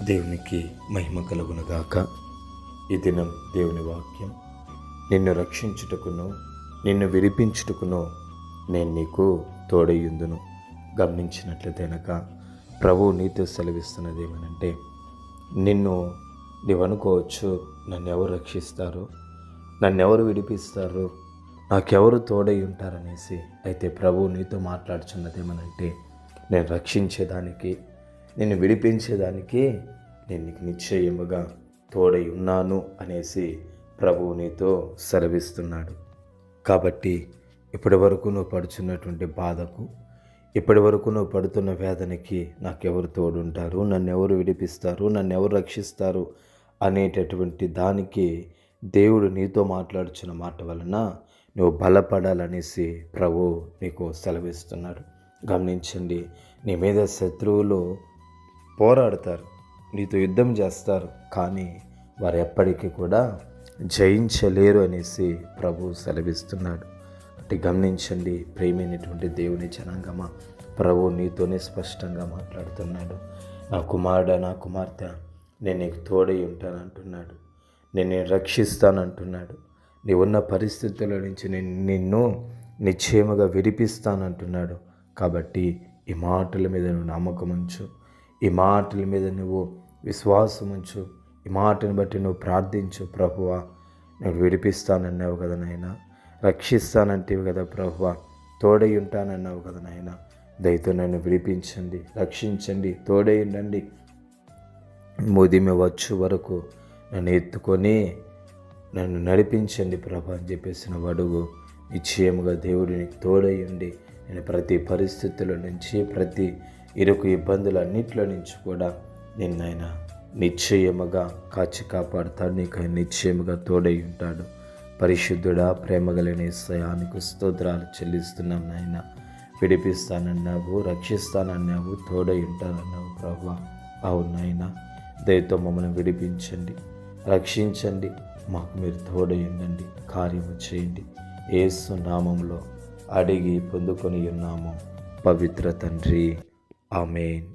దేవునికి మహిమ కలుగునుగాక. ఈ దినం దేవుని వాక్యం, నిన్ను రక్షించుటకును నిన్ను విడిపించుటకును నేను నీకు తోడయ్యుందును. గమనించినట్లయితేనక ప్రభువు నీతో సెలవిస్తున్నది ఏమనంటే, నీవు అనుకోవచ్చు, నన్ను ఎవరు రక్షిస్తారు, నన్ను ఎవరు విడిపిస్తారు, నాకెవరు తోడై ఉంటారనేసి. అయితే ప్రభువు నీతో మాట్లాడుచున్నది ఏమనంటే, నేను రక్షించేదానికి నిన్ను విడిపించేదానికి నేను నీకు నిశ్చయముగా తోడై ఉన్నాను అనేసి ప్రభువు నీతో సెలవిస్తున్నాడు. కాబట్టి ఇప్పటి వరకు నువ్వు పడుచున్నటువంటి బాధకు, ఇప్పటి వరకు నువ్వు పడుతున్న వేదనకి నాకెవరు తోడుంటారు, నన్ను ఎవరు విడిపిస్తారు, నన్ను ఎవరు రక్షిస్తారు అనేటటువంటి దానికి దేవుడు నీతో మాట్లాడుచున్న మాట వలన నువ్వు బలపడాలనేసి ప్రభు నీకు సెలవిస్తున్నాడు. గమనించండి, నీ మీద శత్రువులు పోరాడతారు, నీతో యుద్ధం చేస్తారు, కానీ వారు ఎప్పటికీ కూడా జయించలేరు అనేసి ప్రభు సెలవిస్తున్నాడు. అంటే గమనించండి ప్రియమైనటువంటి దేవుని జనాంగమా, ప్రభు నీతోనే స్పష్టంగా మాట్లాడుతున్నాడు. నా కుమారుడా, నా కుమార్తె, నేను నీకు తోడై ఉంటానంటున్నాడు, నేను రక్షిస్తానంటున్నాడు. నీవున్న పరిస్థితుల నుంచి నేను నిన్ను నిశ్చయముగా విడిపిస్తానంటున్నాడు. కాబట్టి ఈ మాటల మీద నువ్వు నమ్మకం ఉంచు, ఈ మాటల మీద నువ్వు విశ్వాసం ఉంచు, ఈ మాటను బట్టి నువ్వు ప్రార్థించు. ప్రభువా, నువ్వు విడిపిస్తానన్నావు కదా నాయన, రక్షిస్తానంటేవి కదా ప్రభువా, తోడై ఉంటానన్నావు కదా నాయన, దయతో నన్ను విడిపించండి, రక్షించండి, తోడై ఉండండి, ముదిమి వచ్చు వరకు నన్ను ఎత్తుకొని నన్ను నడిపించండి ప్రభు అని చెప్పేసిన వడుగు. నిశ్చయముగా దేవుడు నీకు తోడై ఉండి నేను ప్రతి పరిస్థితుల నుంచి, ప్రతి ఇరుకు ఇబ్బందులన్నింటిలో నుంచి కూడా నిన్నైన నిశ్చయముగా కాచి కాపాడుతాడు. నీకు ఆయన నిశ్చయముగా తోడై ఉంటాడు. పరిశుద్ధుడా, ప్రేమగలిగిన యేసయ్యానికి స్తోత్రాలు చెల్లిస్తున్నాం నాయన. విడిపిస్తానన్నావు, రక్షిస్తానన్నావు, తోడై ఉంటానన్నావు ప్రభువా. అవును నాయన, దయతో మమ్మల్ని విడిపించండి, రక్షించండి, మాకు మీరు తోడై ఉండండి, కార్యము చేయండి. యేసు నామములో అడిగి పొందుకొని ఉన్నాము పవిత్ర తండ్రి. ఆమేన్.